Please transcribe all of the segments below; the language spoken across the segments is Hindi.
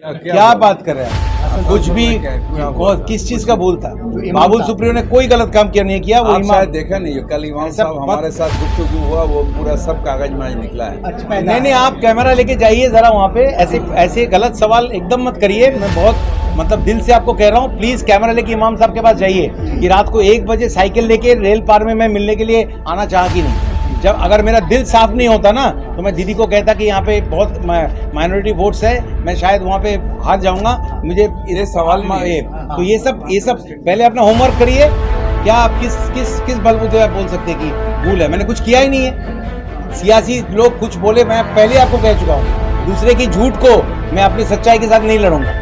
क्या बात कर रहे हैं? कुछ भी किस चीज का भूल था? बाबुल सुप्रियो ने कोई गलत काम किया नहीं किया। वो शायद देखा नहीं, कल इमाम साहब हमारे साथ गुफ्तगू हुआ, वो पूरा सब कागज माज निकला है। नहीं, आप कैमरा लेके जाइए जरा वहाँ पे। ऐसे गलत सवाल एकदम मत करिए। मैं बहुत दिल से आपको कह रहा हूँ, प्लीज कैमरा लेके इमाम साहब के पास जाइए कि रात को 1 बजे साइकिल लेके रेल पार में मैं मिलने के लिए आना चाहा कि नहीं। जब अगर मेरा दिल साफ नहीं होता ना तो मैं दीदी को कहता कि यहाँ पे बहुत माइनॉरिटी वोट्स है, मैं शायद वहाँ पे हार जाऊंगा। मुझे ये सवाल तो ये सब पहले अपना होमवर्क करिए। क्या आप किस बलबूते आप बोल सकते कि भूल है? मैंने कुछ किया ही नहीं है। सियासी लोग कुछ बोले, मैं पहले आपको कह चुका हूँ, दूसरे की झूठ को मैं अपनी सच्चाई के साथ नहीं लड़ूंगा।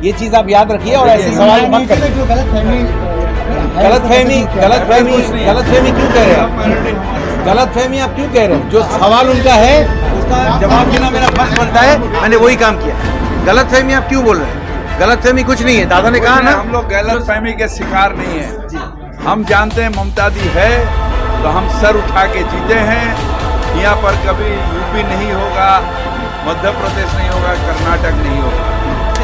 ये चीज आप याद रखिए और ऐसे सवाल मत करिए। गलतफहमी क्यों कह रहे हैं? गलतफहमी आप क्यों कह रहे हैं? जो सवाल उनका है उसका जवाब देना मेरा फर्ज बनता है। मैंने वही काम किया। गलतफहमी आप क्यों बोल रहे हैं? गलतफहमी कुछ नहीं है। दादा ने कहा ना, हम लोग गलतफहमी के शिकार नहीं है। हम जानते हैं ममता दी है तो हम सर उठा के जीते हैं। यहाँ पर कभी यूपी नहीं होगा, मध्य प्रदेश नहीं होगा, कर्नाटक नहीं होगा।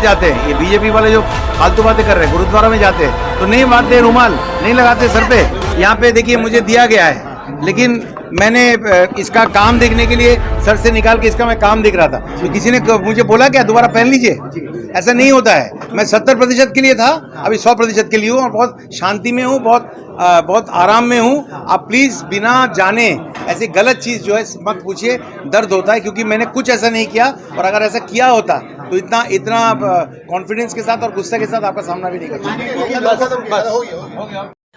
जाते हैं ये बीजेपी वाले जो फालतू बातें कर रहे हैं, गुरुद्वारा में जाते हैं तो नहीं बांधते रुमाल, नहीं लगाते सर पे। यहाँ पे देखिए मुझे दिया गया है, लेकिन मैंने इसका काम देखने के लिए सर से निकाल के इसका मैं काम देख रहा था तो किसी ने मुझे बोला क्या दोबारा पहन लीजिए? ऐसा नहीं होता है। मैं 70% के लिए था, अभी 100% के लिए हूँ और बहुत शांति में हूँ, बहुत आराम में हूँ। आप प्लीज़ बिना जाने ऐसी गलत चीज़ जो है मत पूछिए। दर्द होता है क्योंकि मैंने कुछ ऐसा नहीं किया, और अगर ऐसा किया होता तो इतना कॉन्फिडेंस के साथ और गुस्से के साथ आपका सामना भी नहीं करता।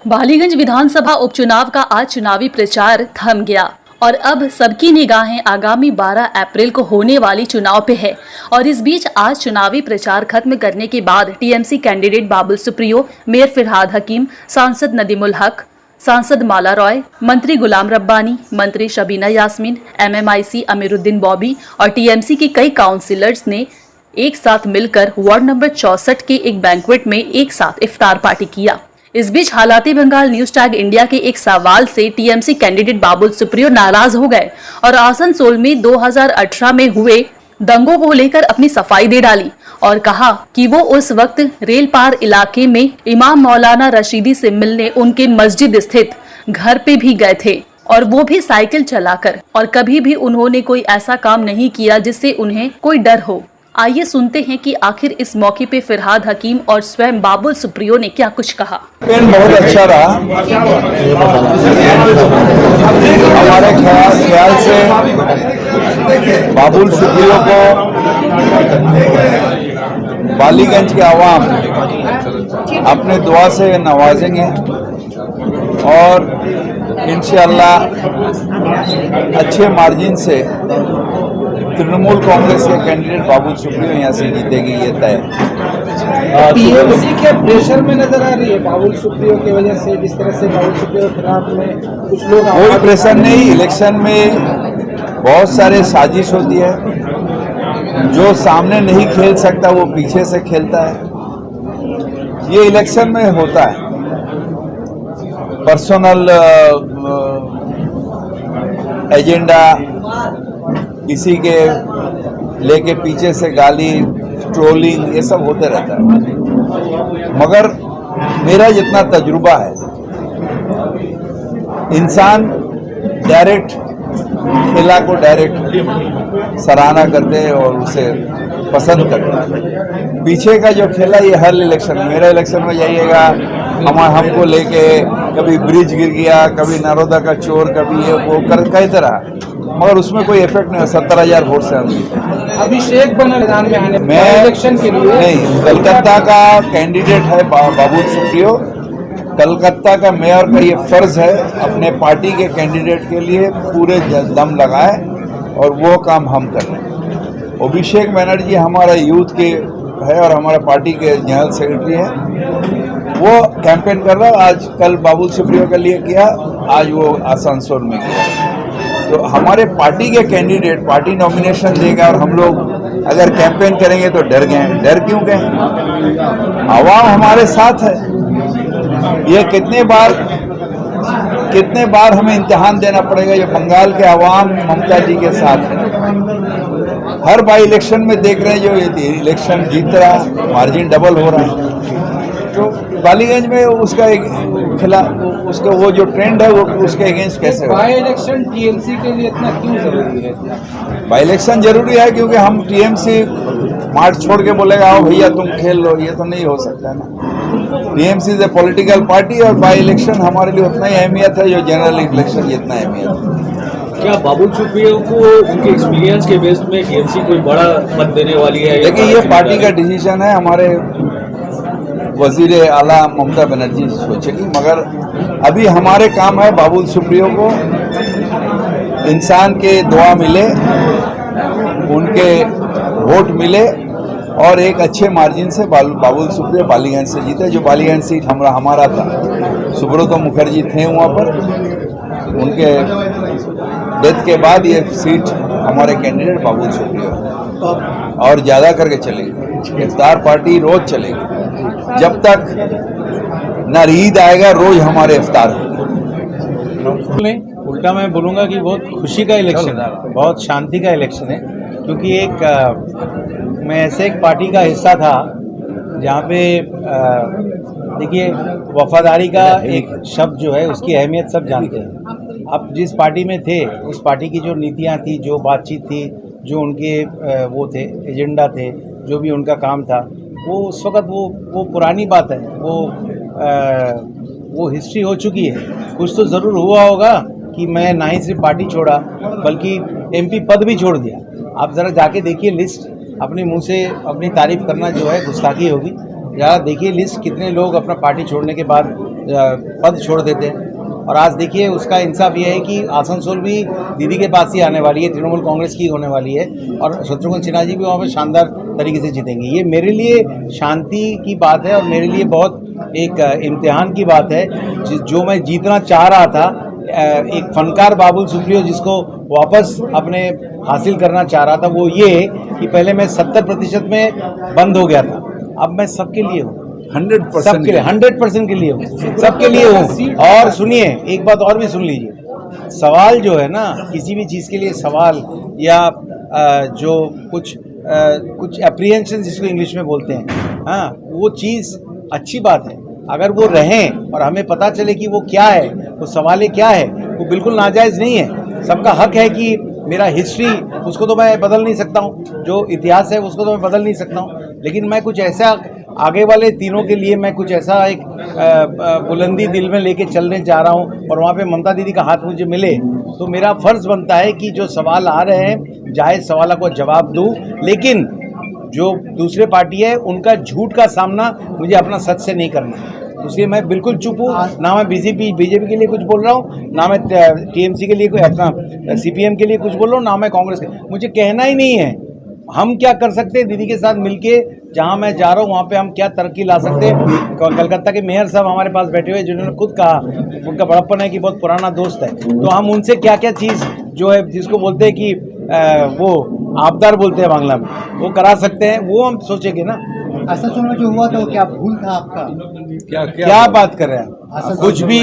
बालीगंज विधानसभा उपचुनाव का आज चुनावी प्रचार थम गया और अब सबकी निगाहें आगामी 12 अप्रैल को होने वाली चुनाव पे है। और इस बीच आज चुनावी प्रचार खत्म करने के बाद TMC candidate Babul Supriyo, mayor Firhad Hakim, सांसद नदीमुल हक, सांसद माला रॉय, मंत्री गुलाम रब्बानी, मंत्री शबीना यास्मीन, एमएमआईसी अमीरुद्दीन बॉबी और टीएमसी के कई काउंसिलर्स ने एक साथ मिलकर वार्ड नंबर 64 के एक बैंक्वेट में एक साथ इफ्तार पार्टी किया। इस बीच हालाती बंगाल न्यूज टैग इंडिया के एक सवाल से टीएमसी कैंडिडेट बाबुल सुप्रियो नाराज हो गए और आसनसोल में 2018 में हुए दंगों को लेकर अपनी सफाई दे डाली और कहा कि वो उस वक्त रेल पार इलाके में इमाम मौलाना रशीदी से मिलने उनके मस्जिद स्थित घर पे भी गए थे, और वो भी साइकिल चलाकर, और कभी भी उन्होंने कोई ऐसा काम नहीं किया जिससे उन्हें कोई डर हो। आइए सुनते हैं कि आखिर इस मौके पे फिरहाद हकीम और स्वयं बाबुल सुप्रियो ने क्या कुछ कहा। बहुत अच्छा रहा। हमारे ख्याल से बाबुल सुप्रियो को बालीगंज के आवाम अपने दुआ से नवाजेंगे और इंशाअल्लाह अच्छे मार्जिन से तृणमूल कांग्रेस के कैंडिडेट बाबुल सुप्रियो यहाँ से जीतेगी, ये तय है। टीएमसी के प्रेशर में नजर आ रही है बाबुल सुप्रियो की वजह से, जिस तरह से बाबुल सुप्रियो के खिलाफ में कुछ लोग। कोई प्रेशर नहीं। इलेक्शन में बहुत सारे साजिश होती है। जो सामने नहीं खेल सकता वो पीछे से खेलता है। ये इलेक्शन में होता है। पर्सनल एजेंडा, किसी के लेके पीछे से गाली, ट्रोलिंग, ये सब होते रहता है। मगर मेरा जितना तजुर्बा है, इंसान डायरेक्ट खेला को डायरेक्ट सराहना करते हैं और उसे पसंद करते हैं। पीछे का जो खेला ये हर इलेक्शन, मेरा इलेक्शन में जाइएगा, हमको लेके कभी ब्रिज गिर गया, कभी नरोदा का चोर, कभी ये वो कई तरह, मगर उसमें कोई इफेक्ट नहीं। 70,000 वोट से हम अभिषेक बने मैदान में आने मैं इलेक्शन के लिए नहीं। कलकत्ता का कैंडिडेट है बाबुल सुप्रियो। कलकत्ता का मेयर का ये फर्ज है अपने पार्टी के कैंडिडेट के लिए पूरे दम लगाए, और वो काम हम कर रहे हैं। अभिषेक बनर्जी हमारा यूथ के है और हमारा पार्टी के जनरल सेक्रेटरी है। वो कैंपेन कर रहा है। आज कल बाबुल सुप्रियो के लिए किया, आज वो आसनसोल में किया। तो हमारे पार्टी के कैंडिडेट पार्टी नॉमिनेशन देगा और हम लोग अगर कैंपेन करेंगे तो डर गए। डर क्यों गए? आवाम हमारे साथ है। ये कितने बार हमें इम्तिहान देना पड़ेगा। ये बंगाल के आवाम ममता जी के साथ है। हर बाई इलेक्शन में देख रहे हैं जो ये इलेक्शन जीत रहा, मार्जिन डबल हो रहा है। तो बालीगंज में उसका एक खिलाफ उसका वो जो ट्रेंड है वो उसके अगेंस्ट कैसे हो? बाई इलेक्शन टीएमसी के लिए इतना क्यों जरूरी है? बाई इलेक्शन जरूरी है क्योंकि हम टीएमसी मार्च छोड़ के बोलेगा आओ भैया तुम खेल लो, ये तो नहीं हो सकता ना। TMC is a political party और बाई इलेक्शन हमारे लिए उतना ही अहमियत है जो जनरल इलेक्शन जितना अहमियत है। क्या बाबुल सुप्रियो को उनके एक्सपीरियंस के बेस में टीएमसी कोई बड़ा मत देने वाली है? देखिए ये पार्टी का डिसीजन है, हमारे वजीर आला ममता बनर्जी सोचेगी, मगर अभी हमारे काम है बाबुल सुप्रियो को इंसान के दुआ मिले, उनके वोट मिले और एक अच्छे मार्जिन से बाबुल सुप्रियो बालीगंज से जीते। जो बालीगंज सीट हमारा था, सुब्रतो मुखर्जी थे वहाँ पर, उनके डेथ के बाद ये सीट हमारे कैंडिडेट बाबुल सुप्रियो और ज़्यादा करके चलेगी। इफ्तार पार्टी रोज चलेगी जब तक न ईद आएगा, रोज हमारे इफ्तार होंगे। नहीं, उल्टा मैं बोलूँगा कि बहुत खुशी का इलेक्शन है, बहुत शांति का इलेक्शन है, क्योंकि मैं ऐसे एक पार्टी का हिस्सा था जहाँ पे देखिए वफादारी का एक शब्द जो है उसकी अहमियत सब जानते हैं। अब जिस पार्टी में थे उस पार्टी की जो नीतियाँ थी, जो बातचीत थी, जो उनके वो थे एजेंडा थे, जो भी उनका काम था, वो उस वक़्त वो पुरानी बात है, वो हिस्ट्री हो चुकी है। कुछ तो ज़रूर हुआ होगा कि मैं ना ही सिर्फ पार्टी छोड़ा बल्कि एमपी पद भी छोड़ दिया। आप ज़रा जाके देखिए लिस्ट, अपने मुंह से अपनी तारीफ़ करना जो है गुस्ताखी होगी। ज़रा देखिए लिस्ट, कितने लोग अपना पार्टी छोड़ने के बाद पद छोड़ देते हैं। और आज देखिए उसका इंसाफ ये है कि आसनसोल भी दीदी के पास ही आने वाली है, तृणमूल कांग्रेस की होने वाली है और शत्रुघ्न सिन्हा जी भी वहाँ पर शानदार तरीके से जीतेंगे। ये मेरे लिए शांति की बात है और मेरे लिए बहुत एक इम्तिहान की बात है। जो मैं जीतना चाह रहा था, एक फनकार बाबुल सुप्रियो जिसको वापस अपने हासिल करना चाह रहा था, वो ये कि पहले मैं 70% में बंद हो गया था, अब मैं सबके लिए हूँ, 100% के लिए 100% के लिए हूँ, सबके लिए हूँ। और सुनिए एक बात और भी सुन लीजिए, सवाल जो है ना, किसी भी चीज़ के लिए सवाल या जो कुछ एप्रीहेंशन जिसको इंग्लिश में बोलते हैं, हाँ, वो चीज़ अच्छी बात है। अगर वो रहें और हमें पता चले कि वो क्या है, वो सवाल क्या है, वो बिल्कुल नाजायज़ नहीं है। सबका हक है कि मेरा हिस्ट्री उसको तो मैं बदल नहीं सकता हूँ, जो इतिहास है उसको तो मैं बदल नहीं सकता हूँ, लेकिन मैं कुछ ऐसा आगे वाले तीनों के लिए मैं कुछ ऐसा एक बुलंदी दिल में लेके चलने जा रहा हूँ। और वहाँ पे ममता दीदी का हाथ मुझे मिले तो मेरा फ़र्ज़ बनता है कि जो सवाल आ रहे हैं जायज़ सवालों को जवाब दूँ, लेकिन जो दूसरे पार्टी है उनका झूठ का सामना मुझे अपना सच से नहीं करना है। इसलिए मैं बिल्कुल चुप हूँ, ना मैं बीजेपी के लिए कुछ बोल रहा हूँ, ना मैं टीएमसी के लिए अपना सीपीएम के लिए कुछ बोल रहा हूँ, ना मैं कांग्रेस के। मुझे कहना ही नहीं है हम क्या कर सकते हैं दीदी के साथ मिलके, जहां मैं जा रहा हूं वहां पे हम क्या तरक्की ला सकते हैं। कलकत्ता के मेयर साहब हमारे पास बैठे हुए, जिन्होंने खुद कहा, उनका बड़प्पन है कि बहुत पुराना दोस्त है, तो हम उनसे क्या क्या चीज़ जो है जिसको बोलते हैं कि वो आबदार बोलते हैं बांग्ला में, वो करा सकते हैं, वो हम सोचेंगे ना। आसनसोल में जो हुआ था वो क्या भूल था आपका? क्या बात कर रहे हैं आप? कुछ भी,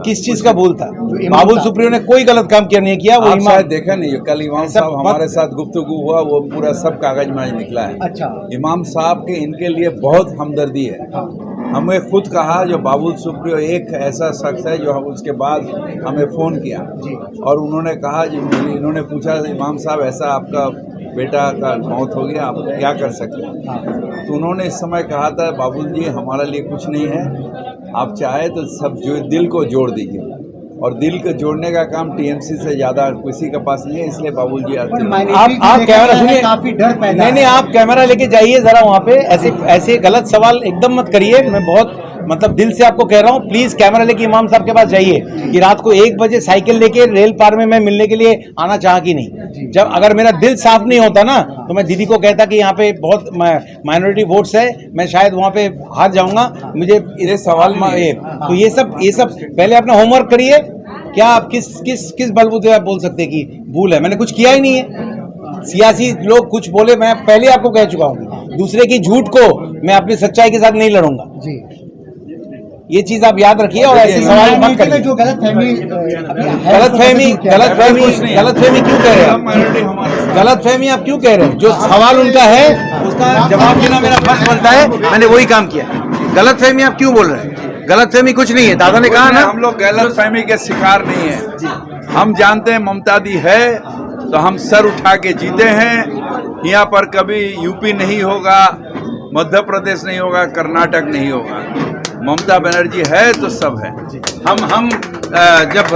किस चीज का भूल था? बाबुल सुप्रियो ने कोई गलत काम किया नहीं किया। वो आप शायद देखा नहीं, कल इमाम साहब हमारे साथ गुफ्तगू हुआ, वो पूरा सब कागज में निकला है। अच्छा, इमाम साहब के इनके लिए बहुत हमदर्दी है। हमें खुद कहा जो बाबुल सुप्रियो एक ऐसा शख्स है जो हम उसके बाद हमें फ़ोन किया और उन्होंने कहा, इन्होंने पूछा इमाम साहब ऐसा आपका बेटा का मौत हो गया, आप क्या कर सकते हैं? तो उन्होंने इस समय कहा था, बाबुल जी हमारे लिए कुछ नहीं है, आप चाहे तो सब जो दिल को जोड़ दीजिए, और दिल को जोड़ने का काम टीएमसी से ज़्यादा किसी के पास नहीं है। इसलिए बाबुल जी आप कैमरा सुनिए, काफी डर पैदा नहीं, आप कैमरा लेके जाइए जरा वहाँ पे, ऐसे गलत सवाल एकदम मत करिए। मैं बहुत दिल से आपको कह रहा हूँ, प्लीज़ कैमरा लेके इमाम साहब के पास जाइए कि रात को 1 बजे साइकिल लेके रेल पार में मैं मिलने के लिए आना चाहा कि नहीं। जब अगर मेरा दिल साफ नहीं होता ना तो मैं दीदी को कहता कि यहाँ पे बहुत माइनॉरिटी वोट्स है, मैं शायद वहाँ पे हार जाऊँगा। मुझे ये सवाल तो ये सब पहले अपना होमवर्क करिए। क्या आप किस बलबूते आप बोल सकते हैं कि भूल है? मैंने कुछ किया ही नहीं है। सियासी लोग कुछ बोले, मैं पहले आपको कह चुका हूँ, दूसरे की झूठ को मैं अपनी सच्चाई के साथ नहीं लड़ूंगा। जी। ये चीज आप याद रखिए और ऐसे सवाल मत करिए। जो गलतफहमी गलतफहमी क्यों कह रहे हैं? गलतफहमी आप क्यों कह रहे हैं? जो सवाल उनका है उसका जवाब देना मेरा फर्ज बनता है, मैंने वही काम किया। गलतफहमी आप क्यों बोल रहे हैं? गलतफहमी कुछ नहीं है, दादा ने कहा ना। हम लोग गलतफहमी के शिकार नहीं है। हम जानते हैं ममता दी है तो हम सर उठा के जीते हैं। यहाँ पर कभी यूपी नहीं होगा, मध्य प्रदेश नहीं होगा, कर्नाटक नहीं होगा। ममता बनर्जी है तो सब है। हम जब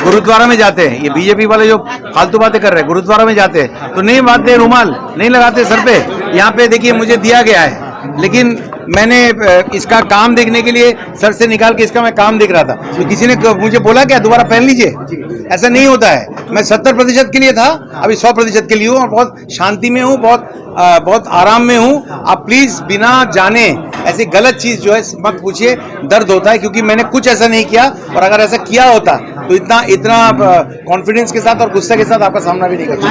गुरुद्वारा में जाते हैं, ये बीजेपी वाले जो फालतू बातें कर रहे हैं, गुरुद्वारा में जाते हैं तो नहीं बांधते रुमाल, नहीं लगाते सर पे। यहाँ पे देखिए मुझे दिया गया है, लेकिन मैंने इसका काम देखने के लिए सर से निकाल के इसका मैं काम देख रहा था, तो किसी ने मुझे बोला क्या दोबारा पहन लीजिए? ऐसा नहीं होता है। मैं 70% के लिए था, अभी 100% के लिए हूँ और बहुत शांति में हूँ, बहुत आराम में हूँ। आप प्लीज बिना जाने ऐसी गलत चीज जो है मत पूछिए, दर्द होता है क्योंकि मैंने कुछ ऐसा नहीं किया, और अगर ऐसा किया होता तो इतना कॉन्फिडेंस के साथ और गुस्से के साथ आपका सामना भी नहीं करता।